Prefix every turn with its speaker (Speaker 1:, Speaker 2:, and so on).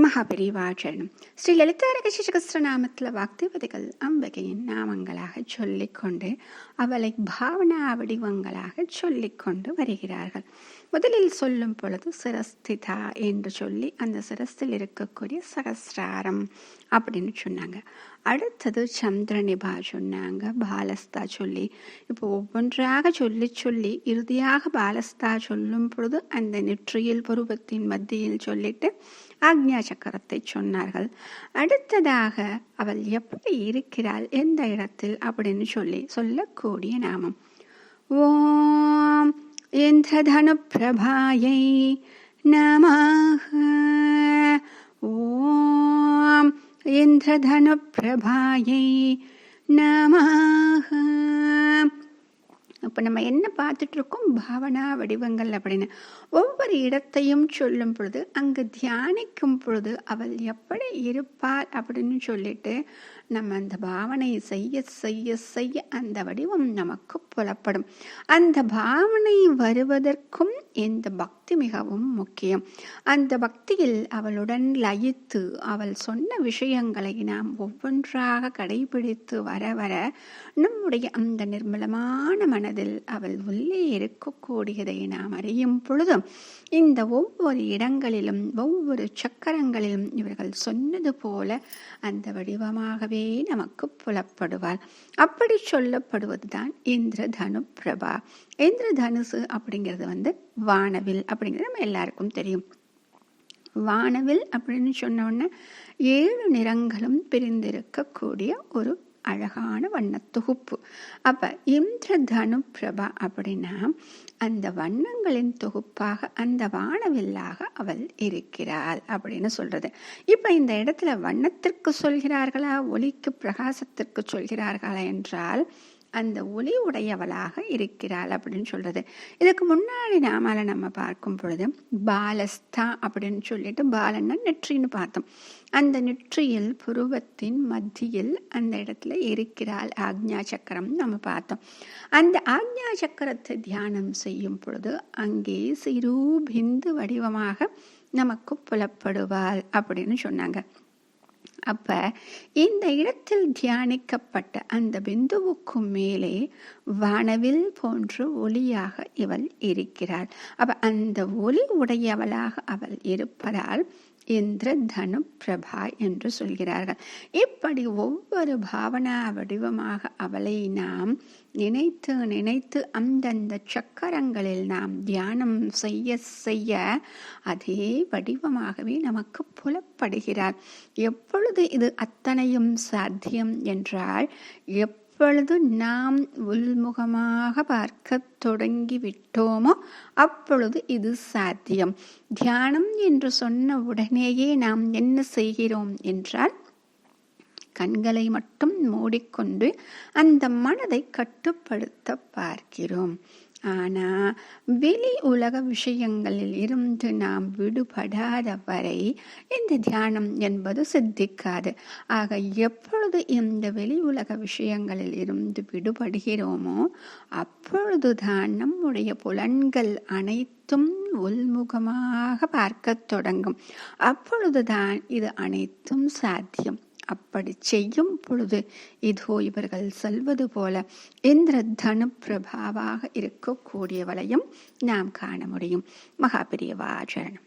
Speaker 1: மகாபெரிவாச்சரணம். ஸ்ரீ லலிதாரகசிகஸ்திர நாமத்தில் வாக்தேவதைகள் அம்பிகையின் நாமங்களாக சொல்லிக்கொண்டு அவளை பாவனா வடிவங்களாக சொல்லிக்கொண்டு வருகிறார்கள். முதலில் சொல்லும் பொழுது சிரஸ்திதா என்று சொல்லி அந்த சிரஸ்தில் இருக்கக்கூடிய சகசிராரம் அப்படின்னு சொன்னாங்க. அடுத்தது சந்திரநிபா சொன்னாங்க, பாலஸ்தா சொல்லி. இப்போ ஒவ்வொன்றாக சொல்லி சொல்லி இறுதியாக பாலஸ்தா சொல்லும் பொழுது அந்த நெற்றியில் புருவத்தின் மத்தியில் சொல்லிட்டு ஆக்ஞா சக்கரத்தை சொன்னார்கள். அடுத்ததாக அவள் எப்படி இருக்கிறாள், எந்த இடத்தில் அப்படின்னு சொல்லி சொல்லக்கூடிய நாமம் ஓம் இந்திரதனு பிரபாயை நமஹ. ஓம் இந்திரதனு பிரபாயை நமஹ. இப்போ நம்ம என்ன பார்த்துட்டு இருக்கோம், பாவனா வடிவங்கள் அப்படின்னு. ஒவ்வொரு இடத்தையும் சொல்லும் பொழுது அங்கு தியானிக்கும் பொழுது அவள் எப்படி இருப்பாள் அப்படின்னு சொல்லிட்டு நம்ம அந்த பாவனை செய்ய செய்ய செய்ய அந்த வடிவம் நமக்கு புலப்படும். அந்த பாவனை வருவதற்கும் இந்த பக்தி மிகவும் முக்கியம். அந்த பக்தியில் அவளுடன் லயித்து அவள் சொன்ன விஷயங்களை நாம் ஒவ்வொன்றாக கடைபிடித்து வர வர நம்முடைய அந்த நிர்மலமான மனதில் அவள் உள்ளே இருக்கக்கூடியதை நாம் அறியும் பொழுதும் இந்த ஒவ்வொரு இடங்களிலும் ஒவ்வொரு சக்கரங்களிலும் இவர்கள் சொன்னது போல அந்த வடிவமாகவே நமக்கு புலப்படுவாள். அப்படி சொல்லப்படுவதுதான் இந்திரதனு பிரபா. இந்திரதனுசு அப்படிங்கிறது வானவில் அப்படிங்கிறது நம்ம எல்லாருக்கும் தெரியும். வானவில் அப்படின்னு சொன்ன உடனே 7 நிறங்களும் பிரிந்திருக்கக்கூடிய ஒரு அழகான வண்ண தொகுப்பு. அப்ப இந்திரதனு பிரபா அப்படின்னா அந்த வண்ணங்களின் தொகுப்பாக அந்த வானவில்லாக அவள் இருக்கிறாள் அப்படின்னு சொல்றது. இப்ப இந்த இடத்துல வண்ணத்திற்கு சொல்கிறார்களா, ஒளிக்கு பிரகாசத்திற்கு சொல்கிறார்களா என்றால் அந்த ஒளி உடையவளாக இருக்கிறாள் அப்படின்னு சொல்றது. இதுக்கு முன்னாடி நாமால நம்ம பார்க்கும் பொழுது பாலஸ்தா அப்படின்னு சொல்லிட்டு பாலன்னா நெற்றின்னு பார்த்தோம். அந்த நெற்றியில் புருவத்தின் மத்தியில் அந்த இடத்துல இருக்கிறாள் ஆக்ஞா சக்கரம் நம்ம பார்த்தோம். அந்த ஆக்ஞா சக்கரத்தை தியானம் செய்யும் பொழுது அங்கே சிறு பிந்து வடிவமாக நமக்கு புலப்படுவாள் அப்படின்னு சொன்னாங்க. அப்ப இந்த இடத்தில் தியானிக்கப்பட்ட அந்த பிந்துவுக்கு மேலே வானவில் போன்று ஒளியாக இவள் இருக்கிறாள். அப்ப அந்த ஒளி உடையவளாக அவள் இருப்பதால் இந்திரதனு பிரபா என்று சொல்கிறார்கள். இப்படி ஒவ்வொரு பாவனா வடிவமாக அவளை நாம் நினைத்து நினைத்து அந்தந்த சக்கரங்களில் நாம் தியானம் செய்ய செய்ய அதே வடிவமாகவே நமக்கு புலப்படுகிறார். எப்பொழுது இது அத்தனையும் சாத்தியம் என்றால் எப்பொழுது நாம் உள்முகமாக பார்க்க தொடங்கி விட்டோமோ அப்பொழுது இது சாத்தியம். தியானம் என்று சொன்ன உடனேயே நாம் என்ன செய்கிறோம் என்றால் கண்களை மட்டும் மூடிக்கொண்டு அந்த மனதை கட்டுப்படுத்த பார்க்கிறோம். ஆனா வெளி உலக விஷயங்களில் இருந்து நாம் விடுபடாத வரை இந்த தியானம் என்பது சித்திக்காது. ஆக எப்பொழுது இந்த வெளி உலக விஷயங்களில் இருந்து விடுபடுகிறோமோ அப்பொழுதுதான் நம்முடைய புலன்கள் அனைத்தும் உள்முகமாக பார்க்க தொடங்கும். அப்பொழுதுதான் இது அனைத்தும் சாத்தியம். அப்படி செய்யும் பொழுது இதோ இவர்கள் சொல்வது போல இந்திரதனு பிரபாவாக இருக்கக்கூடியவளையும் நாம் காண முடியும். மகாபெரிவாச்சரணம்.